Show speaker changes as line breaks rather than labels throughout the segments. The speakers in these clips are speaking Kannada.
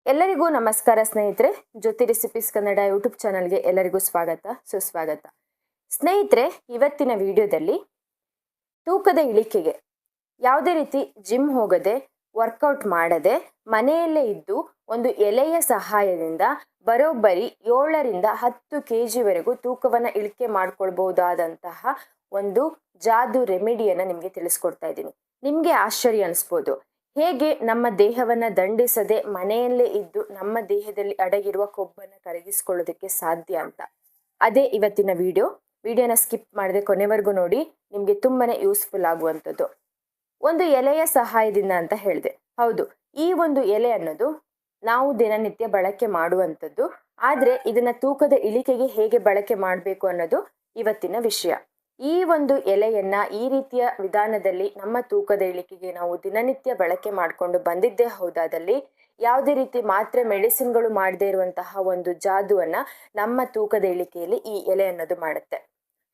ಎಲ್ಲರಿಗೂ ನಮಸ್ಕಾರ ಸ್ನೇಹಿತರೆ. ಜ್ಯೋತಿ ರೆಸಿಪೀಸ್ ಕನ್ನಡ ಯೂಟ್ಯೂಬ್ ಚಾನಲ್ಗೆ ಎಲ್ಲರಿಗೂ ಸ್ವಾಗತ ಸುಸ್ವಾಗತ. ಸ್ನೇಹಿತರೆ, ಇವತ್ತಿನ ವಿಡಿಯೋದಲ್ಲಿ ತೂಕದ ಇಳಿಕೆಗೆ ಯಾವುದೇ ರೀತಿ ಜಿಮ್ ಹೋಗದೆ ವರ್ಕೌಟ್ ಮಾಡದೆ ಮನೆಯಲ್ಲೇ ಇದ್ದು ಒಂದು ಎಲೆಯ ಸಹಾಯದಿಂದ ಬರೋಬ್ಬರಿ 7ರಿಂದ 10 kg ತೂಕವನ್ನು ಇಳಿಕೆ ಮಾಡ್ಕೊಳ್ಬಹುದಾದಂತಹ ಒಂದು ಜಾದು ರೆಮಿಡಿಯನ್ನು ನಿಮಗೆ ತಿಳಿಸ್ಕೊಡ್ತಾ ಇದ್ದೀನಿ. ನಿಮಗೆ ಆಶ್ಚರ್ಯ ಅನಿಸ್ಬೋದು, ಹೇಗೆ ನಮ್ಮ ದೇಹವನ್ನ ದಂಡಿಸದೆ ಮನೆಯಲ್ಲೇ ಇದ್ದು ನಮ್ಮ ದೇಹದಲ್ಲಿ ಅಡಗಿರುವ ಕೊಬ್ಬನ್ನು ಕರಗಿಸ್ಕೊಳ್ಳೋದಕ್ಕೆ ಸಾಧ್ಯ ಅಂತ. ಅದೇ ಇವತ್ತಿನ ವಿಡಿಯೋನ ಸ್ಕಿಪ್ ಮಾಡದೆ ಕೊನೆವರೆಗೂ ನೋಡಿ, ನಿಮಗೆ ತುಂಬಾನೇ ಯೂಸ್ಫುಲ್ ಆಗುವಂಥದ್ದು. ಒಂದು ಎಲೆಯ ಸಹಾಯದಿಂದ ಅಂತ ಹೇಳಿದೆ. ಹೌದು, ಈ ಒಂದು ಎಲೆ ಅನ್ನೋದು ನಾವು ದಿನನಿತ್ಯ ಬಳಕೆ ಮಾಡುವಂಥದ್ದು. ಆದ್ರೆ ಇದನ್ನ ತೂಕದ ಇಳಿಕೆಗೆ ಹೇಗೆ ಬಳಕೆ ಮಾಡಬೇಕು ಅನ್ನೋದು ಇವತ್ತಿನ ವಿಷಯ. ಈ ಒಂದು ಎಲೆಯನ್ನ ಈ ರೀತಿಯ ವಿಧಾನದಲ್ಲಿ ನಮ್ಮ ತೂಕದ ಇಳಿಕೆಗೆ ನಾವು ದಿನನಿತ್ಯ ಬಳಕೆ ಮಾಡಿಕೊಂಡು ಬಂದಿದ್ದೇ ಹೌದಾದಲ್ಲಿ ಯಾವುದೇ ರೀತಿ ಮಾತ್ರೆ ಮೆಡಿಸಿನ್ಗಳು ಮಾಡದೇ ಇರುವಂತಹ ಒಂದು ಜಾದುವನ್ನ ನಮ್ಮ ತೂಕದ ಇಳಿಕೆಯಲ್ಲಿ ಈ ಎಲೆ ಅನ್ನೋದು ಮಾಡುತ್ತೆ.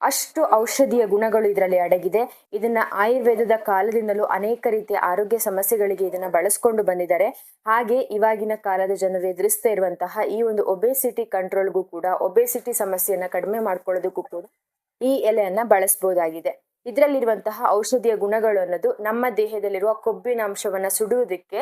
ಅಷ್ಟು ಔಷಧೀಯ ಗುಣಗಳು ಇದರಲ್ಲಿ ಅಡಗಿದೆ. ಇದನ್ನ ಆಯುರ್ವೇದದ ಕಾಲದಿಂದಲೂ ಅನೇಕ ರೀತಿಯ ಆರೋಗ್ಯ ಸಮಸ್ಯೆಗಳಿಗೆ ಇದನ್ನ ಬಳಸ್ಕೊಂಡು ಬಂದಿದ್ದಾರೆ. ಹಾಗೆ ಇವಾಗಿನ ಕಾಲದ ಜನರು ಎದುರಿಸ್ತಾ ಇರುವಂತಹ ಈ ಒಂದು ಒಬೆಸಿಟಿ ಕಂಟ್ರೋಲ್ಗೂ ಕೂಡ, ಒಬೆಸಿಟಿ ಸಮಸ್ಯೆಯನ್ನ ಕಡಿಮೆ ಮಾಡ್ಕೊಳ್ಳೋದಕ್ಕೂ ಕೂಡ ಈ ಎಲೆಯನ್ನ ಬಳಸಬಹುದಾಗಿದೆ. ಇದರಲ್ಲಿರುವಂತಹ ಔಷಧೀಯ ಗುಣಗಳು ಅನ್ನೋದು ನಮ್ಮ ದೇಹದಲ್ಲಿರುವ ಕೊಬ್ಬಿನ ಅಂಶವನ್ನ ಸುಡುವುದಕ್ಕೆ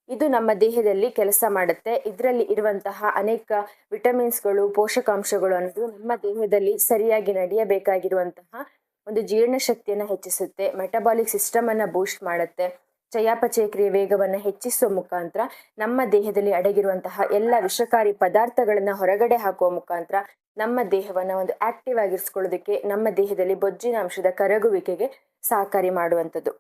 ಇದು ನಮ್ಮ ದೇಹದಲ್ಲಿ ಕೆಲಸ ಮಾಡುತ್ತೆ. ಇದರಲ್ಲಿ ಇರುವಂತಹ ಅನೇಕ ವಿಟಮಿನ್ಸ್ಗಳು, ಪೋಷಕಾಂಶಗಳು ಅನ್ನೋದು ನಮ್ಮ ದೇಹದಲ್ಲಿ ಸರಿಯಾಗಿ ನಡೆಯಬೇಕಾಗಿರುವಂತಹ ಒಂದು ಜೀರ್ಣಶಕ್ತಿಯನ್ನ ಹೆಚ್ಚಿಸುತ್ತೆ, ಮೆಟಬಾಲಿಕ್ ಸಿಸ್ಟಮ್ ಅನ್ನ ಬೂಸ್ಟ್ ಮಾಡುತ್ತೆ, ಚಯಾಪಚಯ ಕ್ರಿಯೆ ವೇಗವನ್ನು ಹೆಚ್ಚಿಸುವ ಮುಖಾಂತರ ನಮ್ಮ ದೇಹದಲ್ಲಿ ಅಡಗಿರುವಂತಹ ಎಲ್ಲ ವಿಷಕಾರಿ ಪದಾರ್ಥಗಳನ್ನ ಹೊರಗಡೆ ಹಾಕುವ ಮುಖಾಂತರ ನಮ್ಮ ದೇಹವನ್ನ ಒಂದು ಆಕ್ಟಿವ್ ಆಗಿರಿಸ್ಕೊಳ್ಳೋದಕ್ಕೆ, ನಮ್ಮ ದೇಹದಲ್ಲಿ ಬೊಜ್ಜಿನ ಅಂಶದ ಕರಗುವಿಕೆಗೆ ಸಹಕಾರಿ ಮಾಡುವಂಥದ್ದು.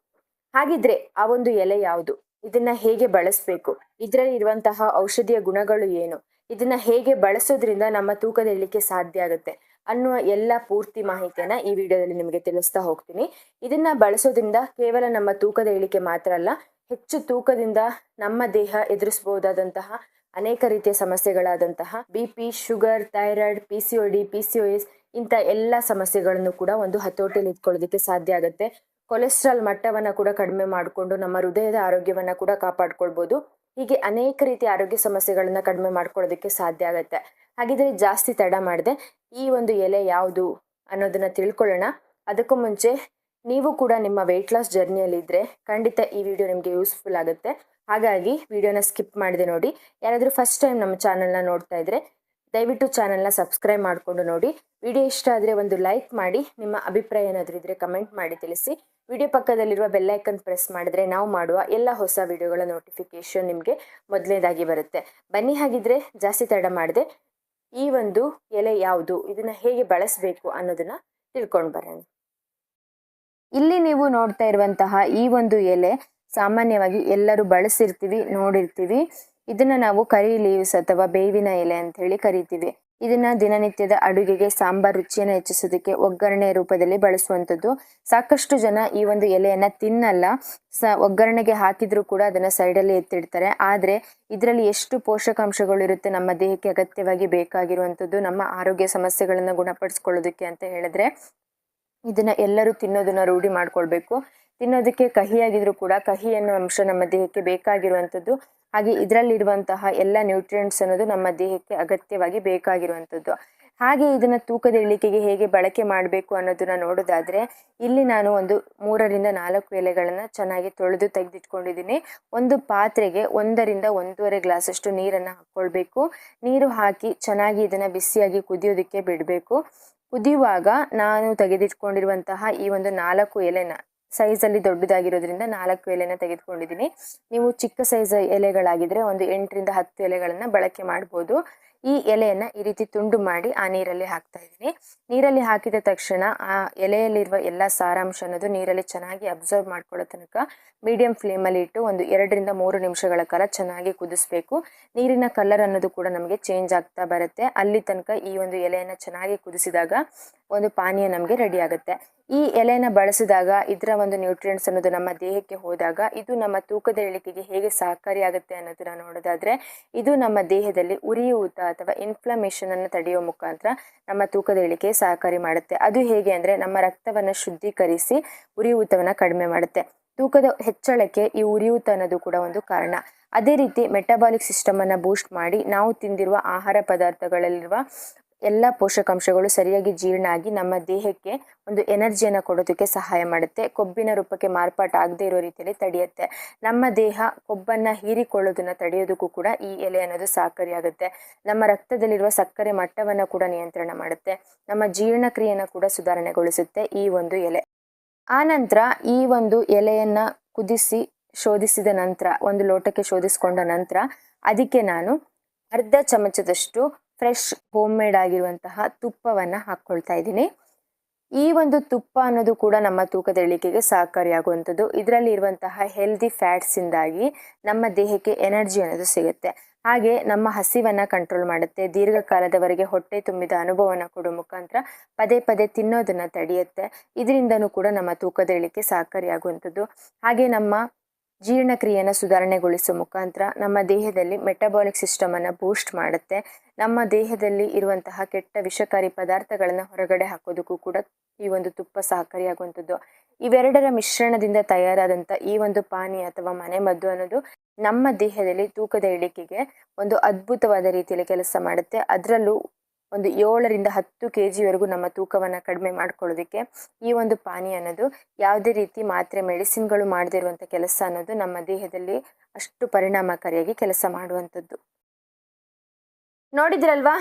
ಹಾಗಿದ್ರೆ ಆ ಒಂದು ಎಲೆ ಯಾವುದು, ಇದನ್ನ ಹೇಗೆ ಬಳಸಬೇಕು, ಇದರಲ್ಲಿ ಇರುವಂತಹ ಔಷಧೀಯ ಗುಣಗಳು ಏನು, ಇದನ್ನ ಹೇಗೆ ಬಳಸೋದ್ರಿಂದ ನಮ್ಮ ತೂಕದ ಇಳಿಕೆ ಸಾಧ್ಯ ಆಗುತ್ತೆ ಅನ್ನುವ ಎಲ್ಲ ಪೂರ್ತಿ ಮಾಹಿತಿಯನ್ನ ಈ ವಿಡಿಯೋದಲ್ಲಿ ನಿಮಗೆ ತಿಳಿಸ್ತಾ ಹೋಗ್ತೀನಿ. ಇದನ್ನ ಬಳಸೋದ್ರಿಂದ ಕೇವಲ ನಮ್ಮ ತೂಕದ ಇಳಿಕೆ ಮಾತ್ರ ಅಲ್ಲ, ಹೆಚ್ಚು ತೂಕದಿಂದ ನಮ್ಮ ದೇಹ ಎದುರಿಸಬಹುದಾದಂತಹ ಅನೇಕ ರೀತಿಯ ಸಮಸ್ಯೆಗಳಾದಂತಹ BP, sugar, thyroid, PCOD, PCOS ಇಂಥ ಎಲ್ಲ ಸಮಸ್ಯೆಗಳನ್ನು ಕೂಡ ಒಂದು ಹತೋಟಿಯಲ್ಲಿ ಇಟ್ಕೊಳ್ಳೋದಕ್ಕೆ ಸಾಧ್ಯ ಆಗುತ್ತೆ. ಕೊಲೆಸ್ಟ್ರಾಲ್ ಮಟ್ಟವನ್ನ ಕೂಡ ಕಡಿಮೆ ಮಾಡಿಕೊಂಡು ನಮ್ಮ ಹೃದಯದ ಆರೋಗ್ಯವನ್ನ ಕೂಡ ಕಾಪಾಡ್ಕೊಳ್ಬಹುದು. ಹೀಗೆ ಅನೇಕ ರೀತಿಯ ಆರೋಗ್ಯ ಸಮಸ್ಯೆಗಳನ್ನ ಕಡಿಮೆ ಮಾಡ್ಕೊಳ್ಳೋದಕ್ಕೆ ಸಾಧ್ಯ ಆಗುತ್ತೆ. ಹಾಗಿದ್ರೆ ಜಾಸ್ತಿ ತಡ ಮಾಡದೆ ಈ ಒಂದು ಎಲೆ ಯಾವುದು ಅನ್ನೋದನ್ನ ತಿಳ್ಕೊಳ್ಳೋಣ. ಅದಕ್ಕೂ ಮುಂಚೆ ನೀವು ಕೂಡ ನಿಮ್ಮ ವೆಯ್ಟ್ ಲಾಸ್ ಜರ್ನಿಯಲ್ಲಿ ಇದ್ರೆ ಖಂಡಿತ ಈ ವಿಡಿಯೋ ನಿಮಗೆ ಯೂಸ್ಫುಲ್ ಆಗುತ್ತೆ. ಹಾಗಾಗಿ ವಿಡಿಯೋನ ಸ್ಕಿಪ್ ಮಾಡದೆ ನೋಡಿ. ಯಾರಾದರೂ ಫಸ್ಟ್ ಟೈಮ್ ನಮ್ಮ ಚಾನಲ್ನ ನೋಡ್ತಾ ಇದ್ರೆ ದಯವಿಟ್ಟು ಚಾನಲ್ನ ಸಬ್ಸ್ಕ್ರೈಬ್ ಮಾಡಿಕೊಂಡು ನೋಡಿ. ವಿಡಿಯೋ ಇಷ್ಟ ಆದರೆ ಒಂದು ಲೈಕ್ ಮಾಡಿ, ನಿಮ್ಮ ಅಭಿಪ್ರಾಯ ಏನಾದರೂ ಇದ್ರೆ ಕಮೆಂಟ್ ಮಾಡಿ ತಿಳಿಸಿ. ವಿಡಿಯೋ ಪಕ್ಕದಲ್ಲಿರುವ ಬೆಲ್ಲೈಕನ್ ಪ್ರೆಸ್ ಮಾಡಿದ್ರೆ ನಾವು ಮಾಡುವ ಎಲ್ಲ ಹೊಸ ವಿಡಿಯೋಗಳ ನೋಟಿಫಿಕೇಶನ್ ನಿಮಗೆ ಮೊದಲನೇದಾಗಿ ಬರುತ್ತೆ. ಬನ್ನಿ, ಹಾಗಿದ್ರೆ ಜಾಸ್ತಿ ತಡ ಮಾಡದೆ ಈ ಒಂದು ಎಲೆ ಯಾವುದು, ಇದನ್ನ ಹೇಗೆ ಬಳಸಬೇಕು ಅನ್ನೋದನ್ನ ತಿಳ್ಕೊಂಡು ಬರೋಣ. ಇಲ್ಲಿ ನೀವು ನೋಡ್ತಾ ಇರುವಂತಹ ಈ ಒಂದು ಎಲೆ ಸಾಮಾನ್ಯವಾಗಿ ಎಲ್ಲರೂ ಬಳಸಿರ್ತೀವಿ, ನೋಡಿರ್ತೀವಿ. ಇದನ್ನ ನಾವು ಕರಿ ಲೀವ್ಸ್ ಅಥವಾ ಬೇವಿನ ಎಲೆ ಅಂತ ಹೇಳಿ ಕರಿತೀವಿ. ಇದನ್ನ ದಿನನಿತ್ಯದ ಅಡುಗೆಗೆ, ಸಾಂಬಾರ್ ರುಚಿಯನ್ನು ಹೆಚ್ಚಿಸೋದಕ್ಕೆ ಒಗ್ಗರಣೆ ರೂಪದಲ್ಲಿ ಬಳಸುವಂಥದ್ದು. ಸಾಕಷ್ಟು ಜನ ಈ ಒಂದು ಎಲೆಯನ್ನ ತಿನ್ನಲ್ಲ, ಒಗ್ಗರಣೆಗೆ ಹಾಕಿದ್ರು ಕೂಡ ಅದನ್ನ ಸೈಡಲ್ಲಿ ಎತ್ತಿಡ್ತಾರೆ. ಆದ್ರೆ ಇದರಲ್ಲಿ ಎಷ್ಟು ಪೋಷಕಾಂಶಗಳು ಇರುತ್ತೆ ನಮ್ಮ ದೇಹಕ್ಕೆ ಅಗತ್ಯವಾಗಿ ಬೇಕಾಗಿರುವಂಥದ್ದು, ನಮ್ಮ ಆರೋಗ್ಯ ಸಮಸ್ಯೆಗಳನ್ನ ಗುಣಪಡಿಸ್ಕೊಳ್ಳೋದಕ್ಕೆ ಅಂತ ಹೇಳಿದ್ರೆ ಇದನ್ನ ಎಲ್ಲರೂ ತಿನ್ನೋದನ್ನ ರೂಢಿ ಮಾಡ್ಕೊಳ್ಬೇಕು. ತಿನ್ನೋದಕ್ಕೆ ಕಹಿಯಾಗಿದ್ರು ಕೂಡ ಕಹಿ ಅನ್ನೋ ಅಂಶ ನಮ್ಮ ದೇಹಕ್ಕೆ ಬೇಕಾಗಿರುವಂಥದ್ದು. ಹಾಗೆ ಇದರಲ್ಲಿರುವಂತಹ ಎಲ್ಲ ನ್ಯೂಟ್ರಿಯೆಂಟ್ಸ್ ಅನ್ನೋದು ನಮ್ಮ ದೇಹಕ್ಕೆ ಅಗತ್ಯವಾಗಿ ಬೇಕಾಗಿರುವಂಥದ್ದು. ಹಾಗೆ ಇದನ್ನ ತೂಕದ ಇಳಿಕೆಗೆ ಹೇಗೆ ಬಳಕೆ ಮಾಡಬೇಕು ಅನ್ನೋದನ್ನ ನೋಡೋದಾದ್ರೆ, ಇಲ್ಲಿ ನಾನು ಒಂದು 3ರಿಂದ 4 ಎಲೆಗಳನ್ನ ಚೆನ್ನಾಗಿ ತೊಳೆದು ತೆಗೆದಿಟ್ಕೊಂಡಿದ್ದೀನಿ. ಒಂದು ಪಾತ್ರೆಗೆ 1ರಿಂದ 1.5 ಗ್ಲಾಸ್ ಅಷ್ಟು ನೀರನ್ನ ಹಾಕೊಳ್ಬೇಕು. ನೀರು ಹಾಕಿ ಚೆನ್ನಾಗಿ ಇದನ್ನ ಬಿಸಿಯಾಗಿ ಕುದಿಯೋದಕ್ಕೆ ಬಿಡಬೇಕು. ಕುದಿಯುವಾಗ ನಾನು ತೆಗೆದಿಟ್ಕೊಂಡಿರುವಂತಹ ಈ ಒಂದು 4 ಎಲೆನ, ಸೈಜಲ್ಲಿ ದೊಡ್ಡದಾಗಿರೋದ್ರಿಂದ 4 ಎಲೆನ ತೆಗೆದುಕೊಂಡಿದ್ದೀನಿ. ನೀವು ಚಿಕ್ಕ ಸೈಜ್ ಎಲೆಗಳಾಗಿದ್ರೆ ಒಂದು 8ರಿಂದ 10 ಎಲೆಗಳನ್ನ ಬಳಕೆ ಮಾಡ್ಬೋದು. ಈ ಎಲೆಯನ್ನ ಈ ರೀತಿ ತುಂಡು ಮಾಡಿ ಆ ನೀರಲ್ಲಿ ಹಾಕ್ತಾ ಇದ್ದೀನಿ. ನೀರಲ್ಲಿ ಹಾಕಿದ ತಕ್ಷಣ ಆ ಎಲೆಯಲ್ಲಿರುವ ಎಲ್ಲ ಸಾರಾಂಶ ಅನ್ನೋದು ನೀರಲ್ಲಿ ಚೆನ್ನಾಗಿ ಅಬ್ಸರ್ವ್ ಮಾಡ್ಕೊಳ್ಳೋ ತನಕ ಮೀಡಿಯಂ ಫ್ಲೇಮಲ್ಲಿ ಇಟ್ಟು ಒಂದು 2ರಿಂದ 3 ನಿಮಿಷಗಳ ಕಾಲ ಚೆನ್ನಾಗಿ ಕುದಿಸ್ಬೇಕು. ನೀರಿನ ಕಲರ್ ಅನ್ನೋದು ಕೂಡ ನಮಗೆ ಚೇಂಜ್ ಆಗ್ತಾ ಬರುತ್ತೆ. ಅಲ್ಲಿ ತನಕ ಈ ಒಂದು ಎಲೆಯನ್ನ ಚೆನ್ನಾಗಿ ಕುದಿಸಿದಾಗ ಒಂದು ಪಾನೀಯ ನಮಗೆ ರೆಡಿ ಆಗುತ್ತೆ. ಈ ಎಲೆನ ಬಳಸಿದಾಗ ಇದರ ಒಂದು ನ್ಯೂಟ್ರಿಯೆಂಟ್ಸ್ ಅನ್ನೋದು ನಮ್ಮ ದೇಹಕ್ಕೆ ಹೋದಾಗ ಇದು ನಮ್ಮ ತೂಕದ ಇಳಿಕೆಗೆ ಹೇಗೆ ಸಹಕಾರಿಯಾಗುತ್ತೆ ಅನ್ನೋದನ್ನ ನೋಡೋದಾದ್ರೆ, ಇದು ನಮ್ಮ ದೇಹದಲ್ಲಿ ಉರಿಯೂತ ಅಥವಾ ಇನ್ಫ್ಲಮೇಷನ್ ಅನ್ನು ತಡೆಯುವ ಮುಖಾಂತರ ನಮ್ಮ ತೂಕದ ಇಳಿಕೆ ಸಹಕಾರಿ ಮಾಡುತ್ತೆ. ಅದು ಹೇಗೆ ಅಂದ್ರೆ, ನಮ್ಮ ರಕ್ತವನ್ನ ಶುದ್ಧೀಕರಿಸಿ ಉರಿಯೂತವನ್ನ ಕಡಿಮೆ ಮಾಡುತ್ತೆ. ತೂಕದ ಹೆಚ್ಚಳಕ್ಕೆ ಈ ಉರಿಯೂತ ಅನ್ನೋದು ಕೂಡ ಒಂದು ಕಾರಣ. ಅದೇ ರೀತಿ ಮೆಟಬಾಲಿಕ್ ಸಿಸ್ಟಮನ್ನು ಬೂಸ್ಟ್ ಮಾಡಿ ನಾವು ತಿಂದಿರುವ ಆಹಾರ ಪದಾರ್ಥಗಳಲ್ಲಿರುವ ಎಲ್ಲ ಪೋಷಕಾಂಶಗಳು ಸರಿಯಾಗಿ ಜೀರ್ಣ ಆಗಿ ನಮ್ಮ ದೇಹಕ್ಕೆ ಒಂದು ಎನರ್ಜಿಯನ್ನು ಕೊಡೋದಕ್ಕೆ ಸಹಾಯ ಮಾಡುತ್ತೆ. ಕೊಬ್ಬಿನ ರೂಪಕ್ಕೆ ಮಾರ್ಪಾಟ ಆಗದೆ ಇರೋ ರೀತಿಯಲ್ಲಿ ತಡೆಯುತ್ತೆ. ನಮ್ಮ ದೇಹ ಕೊಬ್ಬನ್ನು ಹೀರಿಕೊಳ್ಳೋದನ್ನು ತಡೆಯೋದಕ್ಕೂ ಕೂಡ ಈ ಎಲೆ ಅನ್ನೋದು ಸಹಕಾರಿಯಾಗುತ್ತೆ. ನಮ್ಮ ರಕ್ತದಲ್ಲಿರುವ ಸಕ್ಕರೆ ಮಟ್ಟವನ್ನು ಕೂಡ ನಿಯಂತ್ರಣ ಮಾಡುತ್ತೆ. ನಮ್ಮ ಜೀರ್ಣಕ್ರಿಯೆಯನ್ನು ಕೂಡ ಸುಧಾರಣೆಗೊಳಿಸುತ್ತೆ ಈ ಒಂದು ಎಲೆ. ಆ ನಂತರ ಈ ಒಂದು ಎಲೆಯನ್ನು ಕುದಿಸಿ ಶೋಧಿಸಿದ ನಂತರ, ಒಂದು ಲೋಟಕ್ಕೆ ಶೋಧಿಸ್ಕೊಂಡ ನಂತರ ಅದಕ್ಕೆ ನಾನು ಅರ್ಧ ಚಮಚದಷ್ಟು ಫ್ರೆಶ್ ಹೋಮ್ ಮೇಡ್ ಆಗಿರುವಂತಹ ತುಪ್ಪವನ್ನು ಹಾಕ್ಕೊಳ್ತಾ ಇದ್ದೀನಿ. ಈ ಒಂದು ತುಪ್ಪ ಅನ್ನೋದು ಕೂಡ ನಮ್ಮ ತೂಕದ ಇಳಿಕೆಗೆ ಸಹಕಾರಿಯಾಗುವಂಥದ್ದು. ಇದರಲ್ಲಿ ಇರುವಂತಹ ಹೆಲ್ದಿ ಫ್ಯಾಟ್ಸಿಂದಾಗಿ ನಮ್ಮ ದೇಹಕ್ಕೆ ಎನರ್ಜಿ ಅನ್ನೋದು ಸಿಗುತ್ತೆ. ಹಾಗೆ ನಮ್ಮ ಹಸಿವನ್ನು ಕಂಟ್ರೋಲ್ ಮಾಡುತ್ತೆ. ದೀರ್ಘಕಾಲದವರೆಗೆ ಹೊಟ್ಟೆ ತುಂಬಿದ ಅನುಭವವನ್ನು ಕೊಡೋ ಮುಖಾಂತರ ಪದೇ ಪದೇ ತಿನ್ನೋದನ್ನು ತಡೆಯುತ್ತೆ. ಇದರಿಂದನೂ ಕೂಡ ನಮ್ಮ ತೂಕದ ಇಳಿಕೆ ಸಹಕಾರಿಯಾಗುವಂಥದ್ದು. ಹಾಗೆ ನಮ್ಮ ಜೀರ್ಣಕ್ರಿಯೆಯನ್ನು ಸುಧಾರಣೆಗೊಳಿಸೋ ಮುಖಾಂತರ ನಮ್ಮ ದೇಹದಲ್ಲಿ ಮೆಟಬಾಲಿಕ್ ಸಿಸ್ಟಮನ್ನು ಬೂಸ್ಟ್ ಮಾಡುತ್ತೆ. ನಮ್ಮ ದೇಹದಲ್ಲಿ ಇರುವಂತಹ ಕೆಟ್ಟ ವಿಷಕಾರಿ ಪದಾರ್ಥಗಳನ್ನು ಹೊರಗಡೆ ಹಾಕೋದಕ್ಕೂ ಕೂಡ ಈ ಒಂದು ತುಪ್ಪ ಸಹಕಾರಿಯಾಗುವಂಥದ್ದು. ಇವೆರಡರ ಮಿಶ್ರಣದಿಂದ ತಯಾರಾದಂಥ ಈ ಒಂದು ಪಾನೀಯ ಅಥವಾ ಮನೆಮದ್ದು ಅನ್ನೋದು ನಮ್ಮ ದೇಹದಲ್ಲಿ ತೂಕದ ಇಳಿಕೆಗೆ ಒಂದು ಅದ್ಭುತವಾದ ರೀತಿಯಲ್ಲಿ ಕೆಲಸ ಮಾಡುತ್ತೆ. ಅದರಲ್ಲೂ ಒಂದು 7ರಿಂದ 10 kgವರೆಗೂ ನಮ್ಮ ತೂಕವನ್ನು ಕಡಿಮೆ ಮಾಡ್ಕೊಳ್ಳೋದಕ್ಕೆ ಈ ಒಂದು ಪಾನೀಯ ಅನ್ನೋದು ಯಾವುದೇ ರೀತಿ ಮಾತ್ರೆ ಮೆಡಿಸಿನ್ಗಳು ಮಾಡದೇ ಇರುವಂಥ ಕೆಲಸ ಅನ್ನೋದು ನಮ್ಮ ದೇಹದಲ್ಲಿ ಅಷ್ಟು ಪರಿಣಾಮಕಾರಿಯಾಗಿ ಕೆಲಸ ಮಾಡುವಂಥದ್ದು. ನೋಡಿದ್ರಲ್ವಾ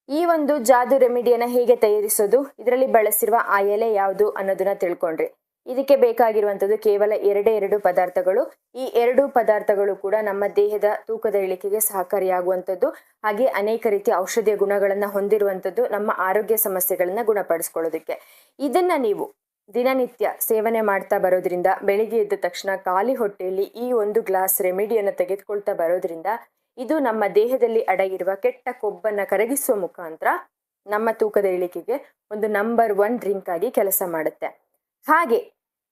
ಈ ಒಂದು ಜಾದು ರೆಮಿಡಿಯನ್ನು ಹೇಗೆ ತಯಾರಿಸೋದು, ಇದರಲ್ಲಿ ಬಳಸಿರುವ ಆ ಎಲೆ ಯಾವುದು ಅನ್ನೋದನ್ನ ತಿಳ್ಕೊಂಡ್ರಿ. ಇದಕ್ಕೆ ಬೇಕಾಗಿರುವಂಥದ್ದು ಕೇವಲ 2 ಪದಾರ್ಥಗಳು. ಈ 2 ಪದಾರ್ಥಗಳು ಕೂಡ ನಮ್ಮ ದೇಹದ ತೂಕದ ಇಳಿಕೆಗೆ ಸಹಕಾರಿಯಾಗುವಂಥದ್ದು. ಹಾಗೆ ಅನೇಕ ರೀತಿಯ ಔಷಧೀಯ ಗುಣಗಳನ್ನು ಹೊಂದಿರುವಂಥದ್ದು ನಮ್ಮ ಆರೋಗ್ಯ ಸಮಸ್ಯೆಗಳನ್ನು ಗುಣಪಡಿಸ್ಕೊಳ್ಳೋದಕ್ಕೆ. ಇದನ್ನ ನೀವು ದಿನನಿತ್ಯ ಸೇವನೆ ಮಾಡ್ತಾ ಬರೋದ್ರಿಂದ, ಬೆಳಿಗ್ಗೆ ಎದ್ದ ತಕ್ಷಣ ಖಾಲಿ ಹೊಟ್ಟೆಯಲ್ಲಿ ಈ ಒಂದು ಗ್ಲಾಸ್ ರೆಮಿಡಿಯನ್ನು ತೆಗೆದುಕೊಳ್ತಾ ಬರೋದ್ರಿಂದ ಇದು ನಮ್ಮ ದೇಹದಲ್ಲಿ ಅಡಗಿರುವ ಕೆಟ್ಟ ಕೊಬ್ಬನ್ನು ಕರಗಿಸುವ ಮುಖಾಂತರ ನಮ್ಮ ತೂಕದ ಇಳಿಕೆಗೆ ಒಂದು ನಂಬರ್ 1 ಡ್ರಿಂಕ್ ಆಗಿ ಕೆಲಸ ಮಾಡುತ್ತೆ. ಹಾಗೆ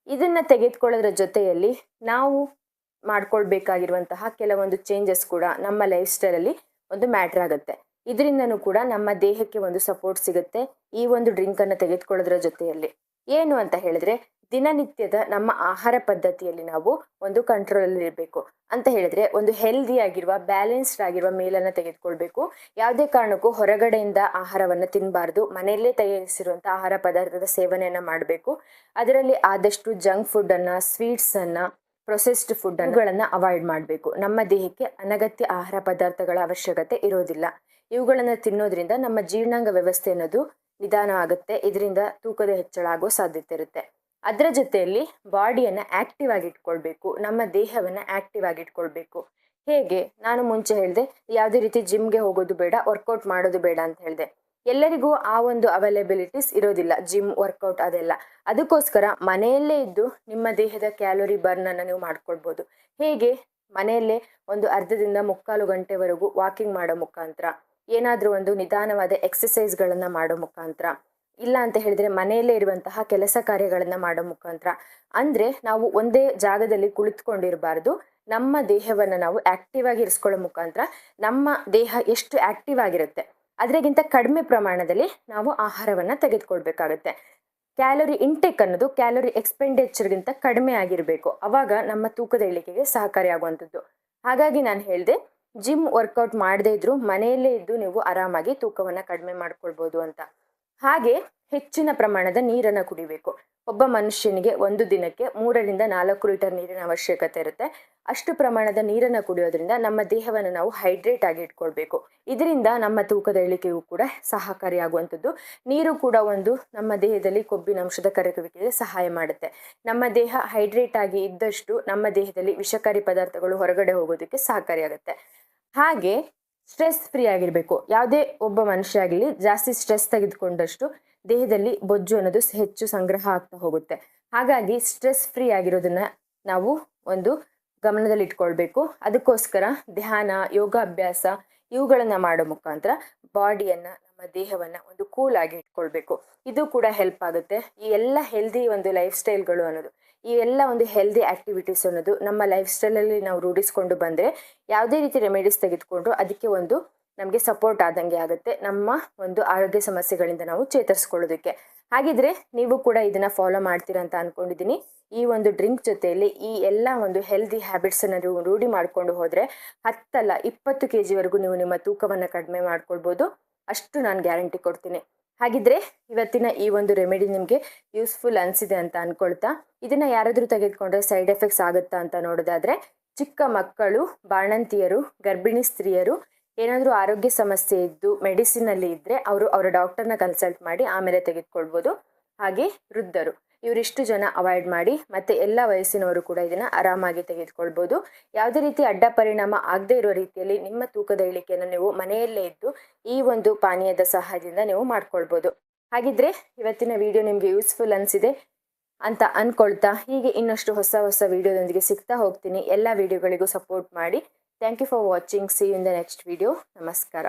ಇದನ್ನ ತೆಗೆದುಕೊಳ್ಳೋದ್ರ ಜೊತೆಯಲ್ಲಿ ನಾವು ಮಾಡ್ಕೊಳ್ಬೇಕಾಗಿರುವಂತಹ ಕೆಲವೊಂದು ಚೇಂಜಸ್ ಕೂಡ ನಮ್ಮ ಲೈಫ್ ಸ್ಟೈಲಲ್ಲಿ ಒಂದು ಮ್ಯಾಟ್ರ್ ಆಗುತ್ತೆ. ಇದರಿಂದನೂ ಕೂಡ ನಮ್ಮ ದೇಹಕ್ಕೆ ಒಂದು ಸಪೋರ್ಟ್ ಸಿಗುತ್ತೆ ಈ ಒಂದು ಡ್ರಿಂಕನ್ನು ತೆಗೆದುಕೊಳ್ಳೋದ್ರ ಜೊತೆಯಲ್ಲಿ. ಏನು ಅಂತ ಹೇಳಿದ್ರೆ, ದಿನನಿತ್ಯದ ನಮ್ಮ ಆಹಾರ ಪದ್ಧತಿಯಲ್ಲಿ ನಾವು ಒಂದು ಕಂಟ್ರೋಲಲ್ಲಿ ಇರಬೇಕು. ಅಂತ ಹೇಳಿದ್ರೆ ಒಂದು ಹೆಲ್ದಿ ಆಗಿರುವ ಬ್ಯಾಲೆನ್ಸ್ಡ್ ಆಗಿರುವ ಮೀಲನ್ನು ತೆಗೆದುಕೊಳ್ಬೇಕು. ಯಾವುದೇ ಕಾರಣಕ್ಕೂ ಹೊರಗಡೆಯಿಂದ ಆಹಾರವನ್ನು ತಿನ್ನಬಾರ್ದು. ಮನೆಯಲ್ಲೇ ತಯಾರಿಸಿರುವಂಥ ಆಹಾರ ಪದಾರ್ಥದ ಸೇವನೆಯನ್ನು ಮಾಡಬೇಕು. ಅದರಲ್ಲಿ ಆದಷ್ಟು ಜಂಕ್ ಫುಡ್ಡನ್ನು, ಸ್ವೀಟ್ಸನ್ನು, ಪ್ರೊಸೆಸ್ಡ್ ಫುಡ್ಗಳನ್ನು ಅವಾಯ್ಡ್ ಮಾಡಬೇಕು. ನಮ್ಮ ದೇಹಕ್ಕೆ ಅನಗತ್ಯ ಆಹಾರ ಪದಾರ್ಥಗಳ ಅವಶ್ಯಕತೆ ಇರೋದಿಲ್ಲ. ಇವುಗಳನ್ನು ತಿನ್ನೋದ್ರಿಂದ ನಮ್ಮ ಜೀರ್ಣಾಂಗ ವ್ಯವಸ್ಥೆ ಅನ್ನೋದು ನಿಧಾನ ಆಗುತ್ತೆ. ಇದರಿಂದ ತೂಕದ ಹೆಚ್ಚಳ ಆಗೋ ಸಾಧ್ಯತೆ ಇರುತ್ತೆ. ಅದರ ಜೊತೆಯಲ್ಲಿ ಬಾಡಿಯನ್ನು ಆಕ್ಟಿವ್ ಆಗಿ ಇಟ್ಕೊಳ್ಬೇಕು. ನಮ್ಮ ದೇಹವನ್ನು ಆಕ್ಟಿವ್ ಆಗಿ ಇಟ್ಕೊಳ್ಬೇಕು. ಹೇಗೆ? ನಾನು ಮುಂಚೆ ಹೇಳಿದೆ, ಯಾವುದೇ ರೀತಿ ಜಿಮ್ಗೆ ಹೋಗೋದು ಬೇಡ, ವರ್ಕೌಟ್ ಮಾಡೋದು ಬೇಡ ಅಂತ ಹೇಳಿದೆ. ಎಲ್ಲರಿಗೂ ಆ ಒಂದು ಅವೈಲಬಿಲಿಟೀಸ್ ಇರೋದಿಲ್ಲ, ಜಿಮ್, ವರ್ಕೌಟ್ ಅದೆಲ್ಲ. ಅದಕ್ಕೋಸ್ಕರ ಮನೆಯಲ್ಲೇ ಇದ್ದು ನಿಮ್ಮ ದೇಹದ ಕ್ಯಾಲೋರಿ ಬರ್ನನ್ನು ನೀವು ಮಾಡ್ಕೊಳ್ಬೋದು. ಹೇಗೆ? ಮನೆಯಲ್ಲೇ ಒಂದು ಅರ್ಧದಿಂದ 3/4 ಗಂಟೆವರೆಗೂ ವಾಕಿಂಗ್ ಮಾಡೋ ಮುಖಾಂತರ, ಏನಾದರೂ ಒಂದು ನಿಧಾನವಾದ ಎಕ್ಸಸೈಸ್ಗಳನ್ನು ಮಾಡೋ ಮುಖಾಂತರ, ಇಲ್ಲ ಅಂತ ಹೇಳಿದ್ರೆ ಮನೆಯಲ್ಲೇ ಇರುವಂತಹ ಕೆಲಸ ಕಾರ್ಯಗಳನ್ನು ಮಾಡೋ ಮುಖಾಂತರ. ಅಂದರೆ ನಾವು ಒಂದೇ ಜಾಗದಲ್ಲಿ ಕುಳಿತುಕೊಂಡಿರಬಾರ್ದು. ನಮ್ಮ ದೇಹವನ್ನು ನಾವು ಆಕ್ಟಿವ್ ಆಗಿ ಇರಿಸ್ಕೊಳ್ಳೋ ಮುಖಾಂತರ ನಮ್ಮ ದೇಹ ಎಷ್ಟು ಆಕ್ಟಿವ್ ಆಗಿರುತ್ತೆ ಅದರಿಗಿಂತ ಕಡಿಮೆ ಪ್ರಮಾಣದಲ್ಲಿ ನಾವು ಆಹಾರವನ್ನು ತೆಗೆದುಕೊಳ್ಬೇಕಾಗುತ್ತೆ. ಕ್ಯಾಲೋರಿ ಇಂಟೇಕ್ ಅನ್ನೋದು ಕ್ಯಾಲೋರಿ ಎಕ್ಸ್ಪೆಂಡಿಚರ್ಗಿಂತ ಕಡಿಮೆ ಆಗಿರಬೇಕು. ಅವಾಗ ನಮ್ಮ ತೂಕದ ಇಳಿಕೆಗೆ ಸಹಕಾರಿಯಾಗುವಂಥದ್ದು. ಹಾಗಾಗಿ ನಾನು ಹೇಳಿದೆ, ಜಿಮ್, ವರ್ಕೌಟ್ ಮಾಡದೇ ಇದ್ರೂ ಮನೆಯಲ್ಲೇ ಇದ್ದು ನೀವು ಆರಾಮಾಗಿ ತೂಕವನ್ನು ಕಡಿಮೆ ಮಾಡ್ಕೊಳ್ಬೋದು ಅಂತ. ಹಾಗೆ ಹೆಚ್ಚಿನ ಪ್ರಮಾಣದ ನೀರನ್ನು ಕುಡಿಬೇಕು. ಒಬ್ಬ ಮನುಷ್ಯನಿಗೆ ಒಂದು ದಿನಕ್ಕೆ 3ರಿಂದ 4 ಲೀಟರ್ ನೀರಿನ ಅವಶ್ಯಕತೆ ಇರುತ್ತೆ. ಅಷ್ಟು ಪ್ರಮಾಣದ ನೀರನ್ನು ಕುಡಿಯೋದ್ರಿಂದ ನಮ್ಮ ದೇಹವನ್ನು ನಾವು ಹೈಡ್ರೇಟ್ ಆಗಿ ಇಟ್ಕೊಳ್ಬೇಕು. ಇದರಿಂದ ನಮ್ಮ ತೂಕದ ಇಳಿಕೆಗೂ ಕೂಡ ಸಹಕಾರಿಯಾಗುವಂಥದ್ದು. ನೀರು ಕೂಡ ಒಂದು ನಮ್ಮ ದೇಹದಲ್ಲಿ ಕೊಬ್ಬಿನ ಅಂಶದ ಕರಗುವಿಕೆಗೆ ಸಹಾಯ ಮಾಡುತ್ತೆ. ನಮ್ಮ ದೇಹ ಹೈಡ್ರೇಟ್ ಆಗಿ ಇದ್ದಷ್ಟು ನಮ್ಮ ದೇಹದಲ್ಲಿ ವಿಷಕಾರಿ ಪದಾರ್ಥಗಳು ಹೊರಗಡೆ ಹೋಗೋದಕ್ಕೆ ಸಹಕಾರಿಯಾಗುತ್ತೆ. ಹಾಗೆ ಸ್ಟ್ರೆಸ್ ಫ್ರೀ ಆಗಿರಬೇಕು. ಯಾವುದೇ ಒಬ್ಬ ಮನುಷ್ಯ ಆಗಲಿ ಜಾಸ್ತಿ ಸ್ಟ್ರೆಸ್ ತೆಗೆದುಕೊಂಡಷ್ಟು ದೇಹದಲ್ಲಿ ಬೊಜ್ಜು ಅನ್ನೋದು ಹೆಚ್ಚು ಸಂಗ್ರಹ ಆಗ್ತಾ ಹೋಗುತ್ತೆ. ಹಾಗಾಗಿ ಸ್ಟ್ರೆಸ್ ಫ್ರೀ ಆಗಿರೋದನ್ನ ನಾವು ಒಂದು ಗಮನದಲ್ಲಿ ಇಟ್ಕೊಳ್ಬೇಕು. ಅದಕ್ಕೋಸ್ಕರ ಧ್ಯಾನ, ಯೋಗಾಭ್ಯಾಸ ಇವುಗಳನ್ನು ಮಾಡೋ ಮುಖಾಂತರ ಬಾಡಿಯನ್ನು, ನಮ್ಮ ದೇಹವನ್ನು ಒಂದು ಕೂಲ್ ಆಗಿ ಇಟ್ಕೊಳ್ಬೇಕು. ಇದು ಕೂಡ ಹೆಲ್ಪ್ ಆಗುತ್ತೆ. ಈ ಎಲ್ಲ ಹೆಲ್ದಿ ಒಂದು ಲೈಫ್ ಸ್ಟೈಲ್ಗಳು ಅನ್ನೋದು, ಈ ಎಲ್ಲ ಒಂದು ಹೆಲ್ದಿ ಆಕ್ಟಿವಿಟೀಸ್ ಅನ್ನೋದು ನಮ್ಮ ಲೈಫ್ ಸ್ಟೈಲಲ್ಲಿ ನಾವು ರೂಢಿಸ್ಕೊಂಡು ಬಂದರೆ ಯಾವುದೇ ರೀತಿ ರೆಮಿಡೀಸ್ ತೆಗೆದುಕೊಂಡ್ರು ಅದಕ್ಕೆ ಒಂದು ನಮಗೆ ಸಪೋರ್ಟ್ ಆದಂಗೆ ಆಗುತ್ತೆ ನಮ್ಮ ಒಂದು ಆರೋಗ್ಯ ಸಮಸ್ಯೆಗಳಿಂದ ನಾವು ಚೇತರಿಸ್ಕೊಳ್ಳೋದಕ್ಕೆ. ಹಾಗಿದ್ರೆ ನೀವು ಕೂಡ ಇದನ್ನ ಫಾಲೋ ಮಾಡ್ತೀರಾ ಅಂತ ಅನ್ಕೊಂಡಿದ್ದೀನಿ. ಈ ಒಂದು ಡ್ರಿಂಕ್ ಜೊತೆಯಲ್ಲಿ ಈ ಎಲ್ಲ ಒಂದು ಹೆಲ್ದಿ ಹ್ಯಾಬಿಟ್ಸನ್ನು ನೀವು ರೂಢಿ ಮಾಡಿಕೊಂಡು ಹೋದರೆ 10 ಅಲ್ಲ 20 kg ವರೆಗೂ ನೀವು ನಿಮ್ಮ ತೂಕವನ್ನು ಕಡಿಮೆ ಮಾಡ್ಕೊಳ್ಬೋದು. ಅಷ್ಟು ನಾನು ಗ್ಯಾರಂಟಿ ಕೊಡ್ತೀನಿ. ಹಾಗಿದ್ರೆ ಇವತ್ತಿನ ಈ ಒಂದು ರೆಮಿಡಿ ನಿಮಗೆ ಯೂಸ್ಫುಲ್ ಅನಿಸಿದೆ ಅಂತ ಅನ್ಕೊಳ್ತಾ, ಇದನ್ನು ಯಾರಾದರೂ ತೆಗೆದುಕೊಂಡ್ರೆ ಸೈಡ್ ಎಫೆಕ್ಟ್ಸ್ ಆಗುತ್ತಾ ಅಂತ ನೋಡೋದಾದರೆ, ಚಿಕ್ಕ ಮಕ್ಕಳು, ಬಾಣಂತಿಯರು, ಗರ್ಭಿಣಿ ಸ್ತ್ರೀಯರು ಏನಾದರೂ ಆರೋಗ್ಯ ಸಮಸ್ಯೆ ಇದ್ದು ಮೆಡಿಸಿನಲ್ಲಿ ಇದ್ದರೆ ಅವರು ಅವರ ಡಾಕ್ಟರ್ನ ಕನ್ಸಲ್ಟ್ ಮಾಡಿ ಆಮೇಲೆ ತೆಗೆದುಕೊಳ್ಬೋದು. ಹಾಗೆ ವೃದ್ಧರು ಇವರಿಷ್ಟು ಜನ ಅವಾಯ್ಡ್ ಮಾಡಿ, ಮತ್ತು ಎಲ್ಲ ವಯಸ್ಸಿನವರು ಕೂಡ ಇದನ್ನು ಆರಾಮಾಗಿ ತೆಗೆದುಕೊಳ್ಬೋದು. ಯಾವುದೇ ರೀತಿ ಅಡ್ಡ ಪರಿಣಾಮ ಆಗದೇ ಇರೋ ರೀತಿಯಲ್ಲಿ ನಿಮ್ಮ ತೂಕದ ಇಳಿಕೆಯನ್ನು ನೀವು ಮನೆಯಲ್ಲೇ ಇದ್ದು ಈ ಒಂದು ಪಾನೀಯದ ಸಹಾಯದಿಂದ ನೀವು ಮಾಡ್ಕೊಳ್ಬೋದು. ಹಾಗಿದ್ರೆ ಇವತ್ತಿನ ವಿಡಿಯೋ ನಿಮಗೆ ಯೂಸ್ಫುಲ್ ಅನಿಸಿದೆ ಅಂತ ಅನ್ಕೊಳ್ತಾ, ಹೀಗೆ ಇನ್ನಷ್ಟು ಹೊಸ ಹೊಸ ವಿಡಿಯೋದೊಂದಿಗೆ ಸಿಗ್ತಾ ಹೋಗ್ತೀನಿ. ಎಲ್ಲ ವಿಡಿಯೋಗಳಿಗೂ ಸಪೋರ್ಟ್ ಮಾಡಿ. Thank you for watching. See you in the next video. ನಮಸ್ಕಾರ.